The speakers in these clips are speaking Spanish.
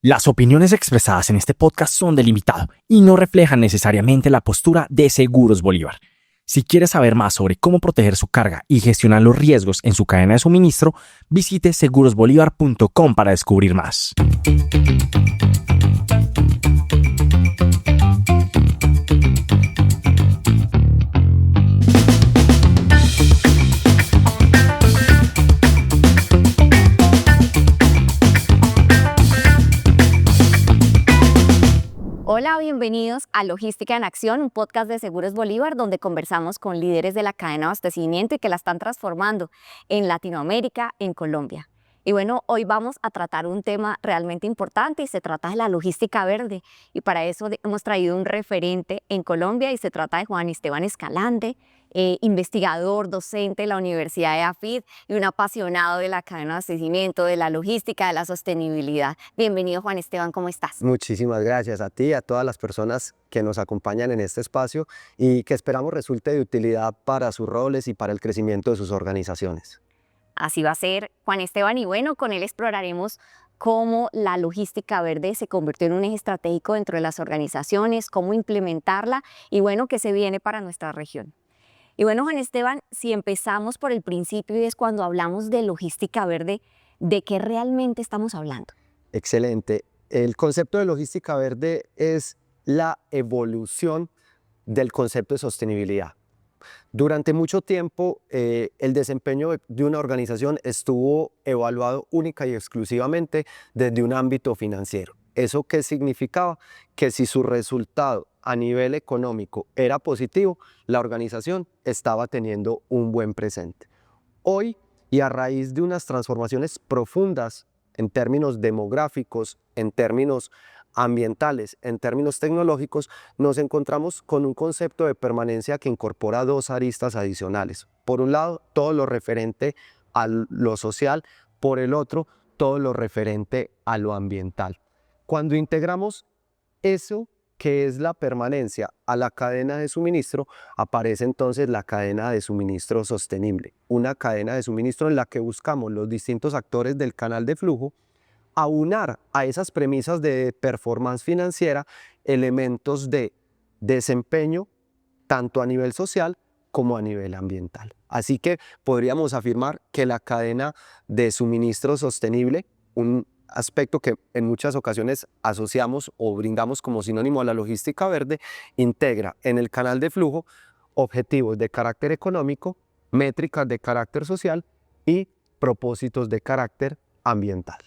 Las opiniones expresadas en este podcast son del invitado y no reflejan necesariamente la postura de Seguros Bolívar. Si quieres saber más sobre cómo proteger su carga y gestionar los riesgos en su cadena de suministro, visite segurosbolívar.com para descubrir más. Hola, bienvenidos a Logística en Acción, un podcast de Seguros Bolívar donde conversamos con líderes de la cadena de abastecimiento y que la están transformando en Latinoamérica, en Colombia. Y bueno, hoy vamos a tratar un tema realmente importante y se trata de la logística verde. Y para eso hemos traído un referente en Colombia y se trata de Juan Esteban Escalante, investigador, docente de la Universidad de AFID y un apasionado de la cadena de abastecimiento, de la logística, de la sostenibilidad. Bienvenido, Juan Esteban, ¿cómo estás? Muchísimas gracias a ti y a todas las personas que nos acompañan en este espacio y que esperamos resulte de utilidad para sus roles y para el crecimiento de sus organizaciones. Así va a ser, Juan Esteban, y bueno, con él exploraremos cómo la logística verde se convirtió en un eje estratégico dentro de las organizaciones, cómo implementarla y bueno, qué se viene para nuestra región. Y bueno, Juan Esteban, si empezamos por el principio y es cuando hablamos de logística verde, ¿de qué realmente estamos hablando? Excelente. El concepto de logística verde es la evolución del concepto de sostenibilidad. Durante mucho tiempo, el desempeño de una organización estuvo evaluado única y exclusivamente desde un ámbito financiero. ¿Eso qué significaba? Que si su resultado a nivel económico era positivo, la organización estaba teniendo un buen presente. Hoy, y a raíz de unas transformaciones profundas en términos demográficos, en términos ambientales, en términos tecnológicos, nos encontramos con un concepto de permanencia que incorpora dos aristas adicionales. Por un lado, todo lo referente a lo social, por el otro, todo lo referente a lo ambiental. Cuando integramos eso que es la permanencia a la cadena de suministro, aparece entonces la cadena de suministro sostenible, una cadena de suministro en la que buscamos los distintos actores del canal de flujo aunar a esas premisas de performance financiera elementos de desempeño tanto a nivel social como a nivel ambiental. Así que podríamos afirmar que la cadena de suministro sostenible, un aspecto que en muchas ocasiones asociamos o brindamos como sinónimo a la logística verde, integra en el canal de flujo objetivos de carácter económico, métricas de carácter social y propósitos de carácter ambiental.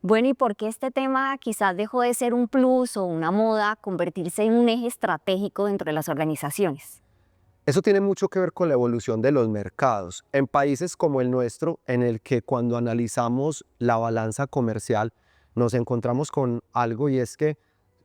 Bueno, ¿y por qué este tema quizás dejó de ser un plus o una moda, convertirse en un eje estratégico dentro de las organizaciones? Eso tiene mucho que ver con la evolución de los mercados. En países como el nuestro, en el que cuando analizamos la balanza comercial, nos encontramos con algo y es que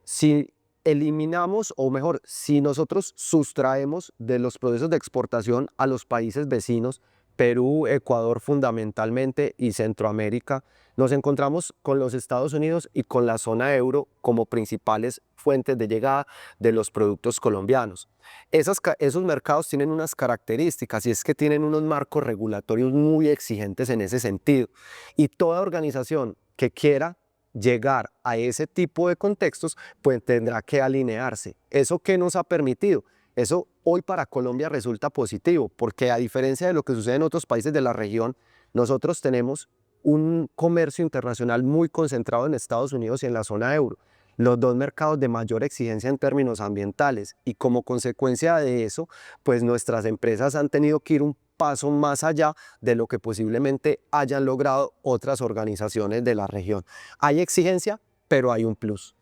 si eliminamos, o mejor, si nosotros sustraemos de los procesos de exportación a los países vecinos, Perú, Ecuador fundamentalmente y Centroamérica, nos encontramos con los Estados Unidos y con la zona euro como principales fuentes de llegada de los productos colombianos. Esos mercados tienen unas características y es que tienen unos marcos regulatorios muy exigentes en ese sentido. Y toda organización que quiera llegar a ese tipo de contextos, pues tendrá que alinearse. ¿Eso qué nos ha permitido? Eso hoy para Colombia resulta positivo, porque a diferencia de lo que sucede en otros países de la región, nosotros tenemos un comercio internacional muy concentrado en Estados Unidos y en la zona euro, los dos mercados de mayor exigencia en términos ambientales, y como consecuencia de eso, pues nuestras empresas han tenido que ir un paso más allá de lo que posiblemente hayan logrado otras organizaciones de la región. Hay exigencia, pero hay un plus.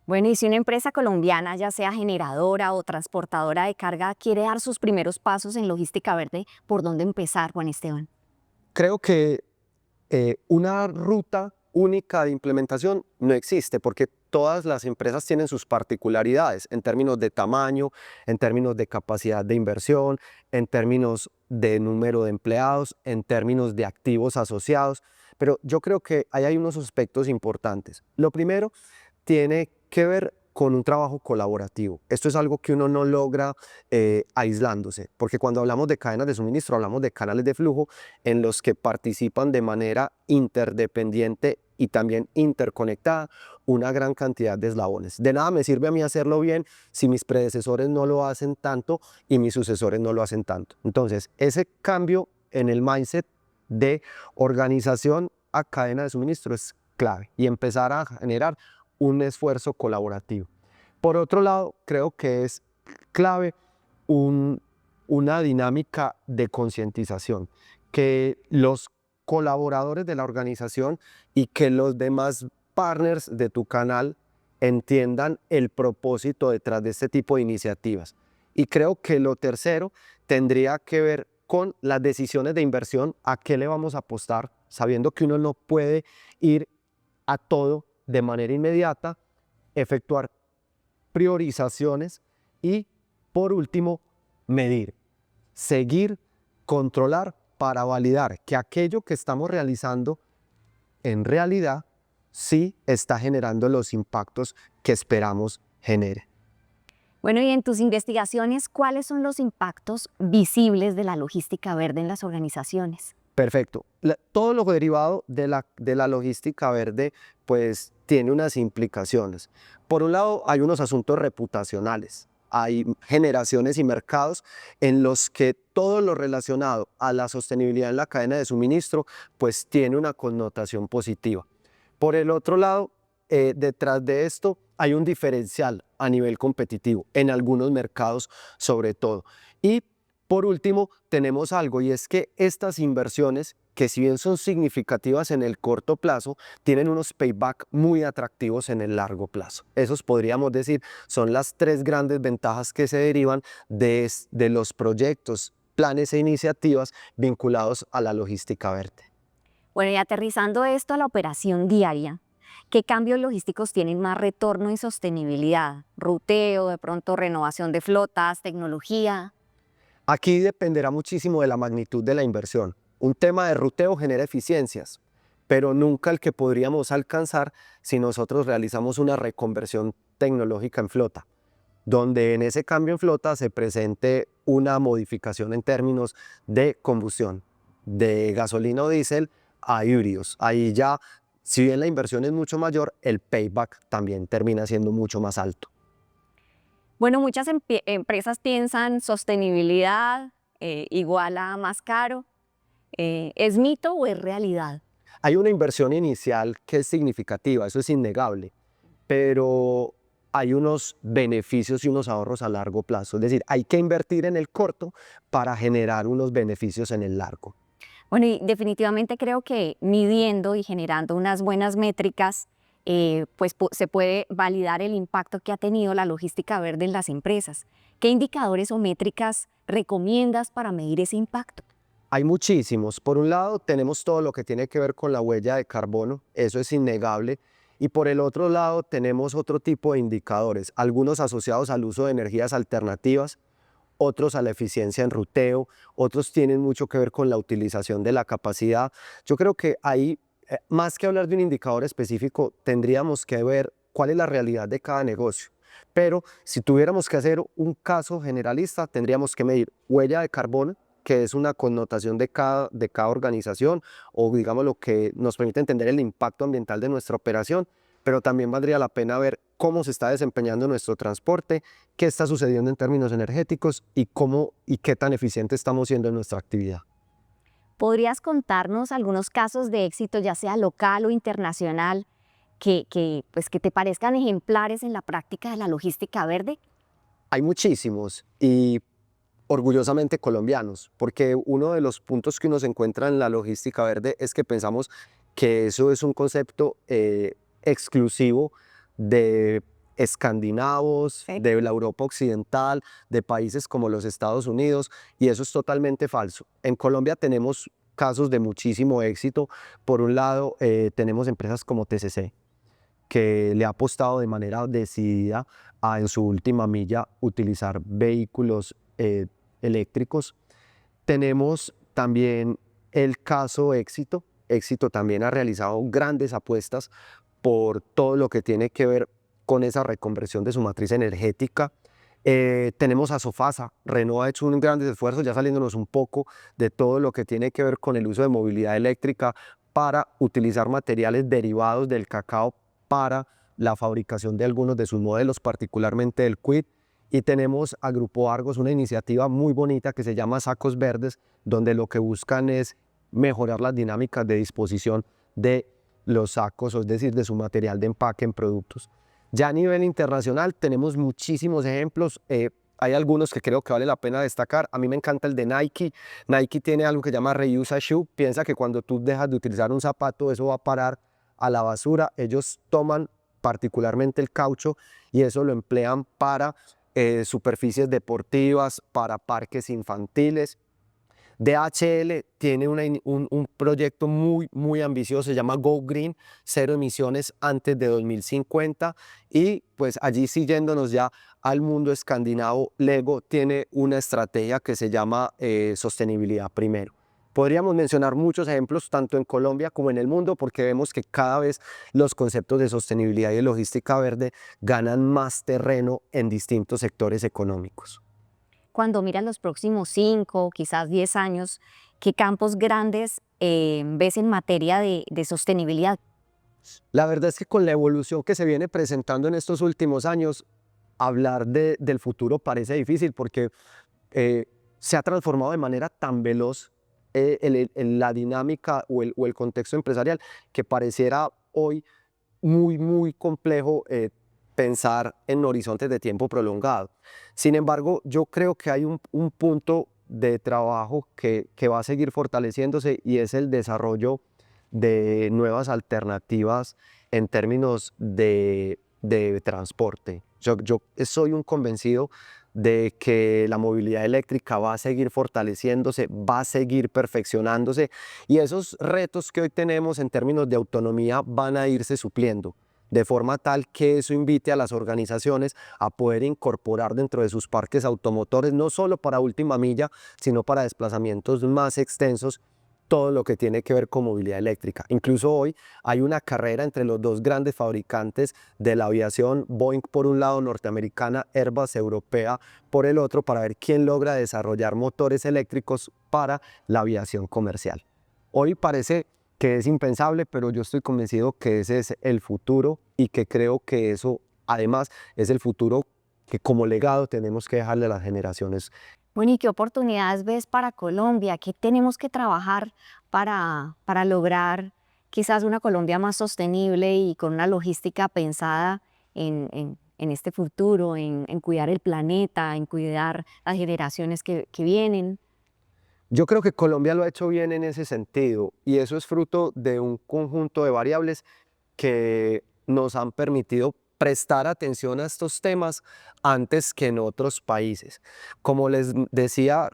Bueno, y si una empresa colombiana, ya sea generadora o transportadora de carga, quiere dar sus primeros pasos en logística verde, ¿por dónde empezar, Juan Esteban? Creo que una ruta única de implementación no existe porque todas las empresas tienen sus particularidades en términos de tamaño, en términos de capacidad de inversión, en términos de número de empleados, en términos de activos asociados, pero yo creo que ahí hay unos aspectos importantes. Lo primero tiene que ver con un trabajo colaborativo. Esto es algo que uno no logra aislándose, porque cuando hablamos de cadenas de suministro, hablamos de canales de flujo en los que participan de manera interdependiente y también interconectada una gran cantidad de eslabones. De nada me sirve a mí hacerlo bien si mis predecesores no lo hacen tanto y mis sucesores no lo hacen tanto. Entonces, ese cambio en el mindset de organización a cadena de suministro es clave y empezar a generar un esfuerzo colaborativo. Por otro lado, creo que es clave una dinámica de concientización, que los colaboradores de la organización y que los demás partners de tu canal entiendan el propósito detrás de este tipo de iniciativas. Y creo que lo tercero tendría que ver con las decisiones de inversión, a qué le vamos a apostar, sabiendo que uno no puede ir a todo de manera inmediata, efectuar priorizaciones y, por último, medir, seguir, controlar para validar que aquello que estamos realizando en realidad sí está generando los impactos que esperamos genere. Bueno, y en tus investigaciones, ¿cuáles son los impactos visibles de la logística verde en las organizaciones? Perfecto. Todo lo derivado de la logística verde pues tiene unas implicaciones. Por un lado hay unos asuntos reputacionales. Hay generaciones y mercados en los que todo lo relacionado a la sostenibilidad en la cadena de suministro pues tiene una connotación positiva. Por el otro lado, detrás de esto hay un diferencial a nivel competitivo, en algunos mercados sobre todo. Y por último, tenemos algo y es que estas inversiones, que si bien son significativas en el corto plazo, tienen unos payback muy atractivos en el largo plazo. Esos podríamos decir son las tres grandes ventajas que se derivan de los proyectos, planes e iniciativas vinculados a la logística verde. Bueno, y aterrizando esto a la operación diaria, ¿qué cambios logísticos tienen más retorno y sostenibilidad? ¿Ruteo, de pronto renovación de flotas, tecnología? Aquí dependerá muchísimo de la magnitud de la inversión. Un tema de ruteo genera eficiencias, pero nunca el que podríamos alcanzar si nosotros realizamos una reconversión tecnológica en flota, donde en ese cambio en flota se presente una modificación en términos de combustión, de gasolina o diésel a híbridos. Ahí ya, si bien la inversión es mucho mayor, el payback también termina siendo mucho más alto. Bueno, muchas empresas piensan sostenibilidad igual a más caro. ¿Es mito o es realidad? Hay una inversión inicial que es significativa, eso es innegable, pero hay unos beneficios y unos ahorros a largo plazo. Es decir, hay que invertir en el corto para generar unos beneficios en el largo. Bueno, y definitivamente creo que midiendo y generando unas buenas métricas, pues se puede validar el impacto que ha tenido la logística verde en las empresas. ¿Qué indicadores o métricas recomiendas para medir ese impacto? Hay muchísimos. Por un lado, tenemos todo lo que tiene que ver con la huella de carbono, eso es innegable. Y por el otro lado, tenemos otro tipo de indicadores, algunos asociados al uso de energías alternativas, otros a la eficiencia en ruteo, otros tienen mucho que ver con la utilización de la capacidad. Yo creo que ahí, más que hablar de un indicador específico, tendríamos que ver cuál es la realidad de cada negocio. Pero si tuviéramos que hacer un caso generalista, tendríamos que medir huella de carbono, que es una connotación de cada organización, o digamos lo que nos permite entender el impacto ambiental de nuestra operación, pero también valdría la pena ver cómo se está desempeñando nuestro transporte, qué está sucediendo en términos energéticos y cómo y qué tan eficiente estamos siendo en nuestra actividad. ¿Podrías contarnos algunos casos de éxito, ya sea local o internacional, pues que te parezcan ejemplares en la práctica de la logística verde? Hay muchísimos y orgullosamente colombianos, porque uno de los puntos que uno se encuentra en la logística verde es que pensamos que eso es un concepto exclusivo de escandinavos, Sí. de la Europa occidental, de países como los Estados Unidos, y eso es totalmente falso. En Colombia tenemos casos de muchísimo éxito. Por un lado, tenemos empresas como TCC, que le ha apostado de manera decidida a en su última milla utilizar vehículos eléctricos. Tenemos también el caso Éxito. Éxito también ha realizado grandes apuestas por todo lo que tiene que ver con esa reconversión de su matriz energética. Tenemos a Sofasa. Renault ha hecho un grandes esfuerzos, ya saliéndonos un poco de todo lo que tiene que ver con el uso de movilidad eléctrica para utilizar materiales derivados del cacao para la fabricación de algunos de sus modelos, particularmente el Kwid. Y tenemos a Grupo Argos, una iniciativa muy bonita que se llama Sacos Verdes, donde lo que buscan es mejorar las dinámicas de disposición de los sacos, es decir, de su material de empaque en productos. Ya a nivel internacional tenemos muchísimos ejemplos. Hay algunos que creo que vale la pena destacar. A mí me encanta el de Nike. Nike tiene algo que se llama Reuse a Shoe. Piensa que cuando tú dejas de utilizar un zapato, eso va a parar a la basura. Ellos toman particularmente el caucho y eso lo emplean para superficies deportivas, para parques infantiles. DHL tiene un proyecto muy ambicioso, se llama Go Green, cero emisiones antes de 2050, y pues allí siguiéndonos ya al mundo escandinavo, Lego tiene una estrategia que se llama sostenibilidad primero. Podríamos mencionar muchos ejemplos tanto en Colombia como en el mundo, porque vemos que cada vez los conceptos de sostenibilidad y de logística verde ganan más terreno en distintos sectores económicos. Cuando miras los próximos 5, quizás 10 años, ¿qué campos grandes ves en materia de sostenibilidad? La verdad es que con la evolución que se viene presentando en estos últimos años, hablar del futuro parece difícil porque se ha transformado de manera tan veloz la dinámica o el contexto empresarial que pareciera hoy muy complejo pensar en horizontes de tiempo prolongado. Sin embargo, yo creo que hay un punto de trabajo que va a seguir fortaleciéndose y es el desarrollo de nuevas alternativas en términos de transporte. Yo soy un convencido de que la movilidad eléctrica va a seguir fortaleciéndose, va a seguir perfeccionándose y esos retos que hoy tenemos en términos de autonomía van a irse supliendo, de forma tal que eso invite a las organizaciones a poder incorporar dentro de sus parques automotores, no solo para última milla, sino para desplazamientos más extensos, todo lo que tiene que ver con movilidad eléctrica. Incluso hoy hay una carrera entre los dos grandes fabricantes de la aviación, Boeing por un lado norteamericana, Airbus europea por el otro, para ver quién logra desarrollar motores eléctricos para la aviación comercial. Hoy parece que es impensable, pero yo estoy convencido que ese es el futuro y que creo que eso además es el futuro que como legado tenemos que dejarle a las generaciones. Bueno, ¿y qué oportunidades ves para Colombia? ¿Qué tenemos que trabajar para lograr quizás una Colombia más sostenible y con una logística pensada en este futuro, en cuidar el planeta, en cuidar las generaciones que vienen? Yo creo que Colombia lo ha hecho bien en ese sentido y eso es fruto de un conjunto de variables que nos han permitido prestar atención a estos temas antes que en otros países. Como les decía,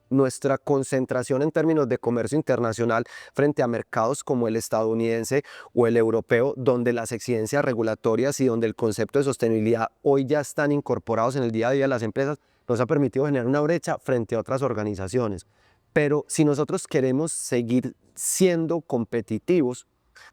nuestra concentración en términos de comercio internacional frente a mercados como el estadounidense o el europeo, donde las exigencias regulatorias y donde el concepto de sostenibilidad hoy ya están incorporados en el día a día de las empresas, nos ha permitido generar una brecha frente a otras organizaciones. Pero si nosotros queremos seguir siendo competitivos,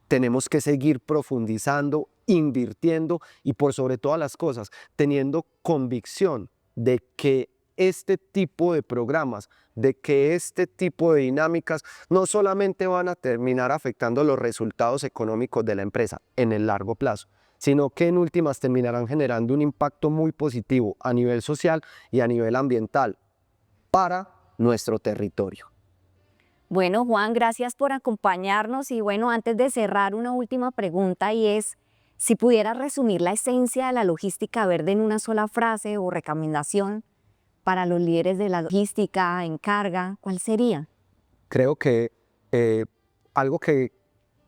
tenemos que seguir profundizando, invirtiendo y por sobre todas las cosas, teniendo convicción de que este tipo de programas, de que este tipo de dinámicas no solamente van a terminar afectando los resultados económicos de la empresa en el largo plazo, sino que en últimas terminarán generando un impacto muy positivo a nivel social y a nivel ambiental para nuestro territorio. Bueno, Juan, gracias por acompañarnos y bueno, antes de cerrar, una última pregunta y es, si pudieras resumir la esencia de la logística verde en una sola frase o recomendación para los líderes de la logística en carga, ¿cuál sería? Creo que algo que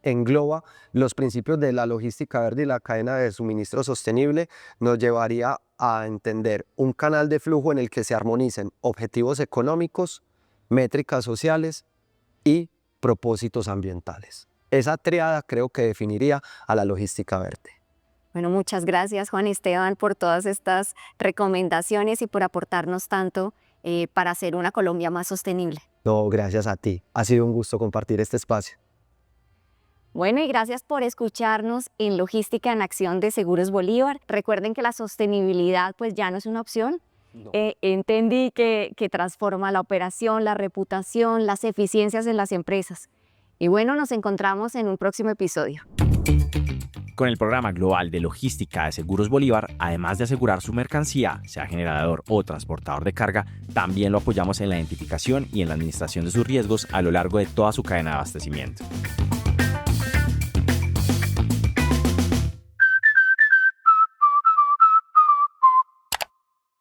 engloba los principios de la logística verde y la cadena de suministro sostenible nos llevaría a entender un canal de flujo en el que se armonicen objetivos económicos, métricas sociales y propósitos ambientales. Esa triada creo que definiría a la logística verde. Bueno, muchas gracias, Juan Esteban, por todas estas recomendaciones y por aportarnos tanto para hacer una Colombia más sostenible. No, gracias a ti. Ha sido un gusto compartir este espacio. Bueno, y gracias por escucharnos en Logística en Acción de Seguros Bolívar. Recuerden que la sostenibilidad pues ya no es una opción. No. Entendí que transforma la operación, la reputación, las eficiencias en las empresas. Y bueno, nos encontramos en un próximo episodio. Con el programa global de logística de Seguros Bolívar, además de asegurar su mercancía, sea generador o transportador de carga, también lo apoyamos en la identificación y en la administración de sus riesgos a lo largo de toda su cadena de abastecimiento.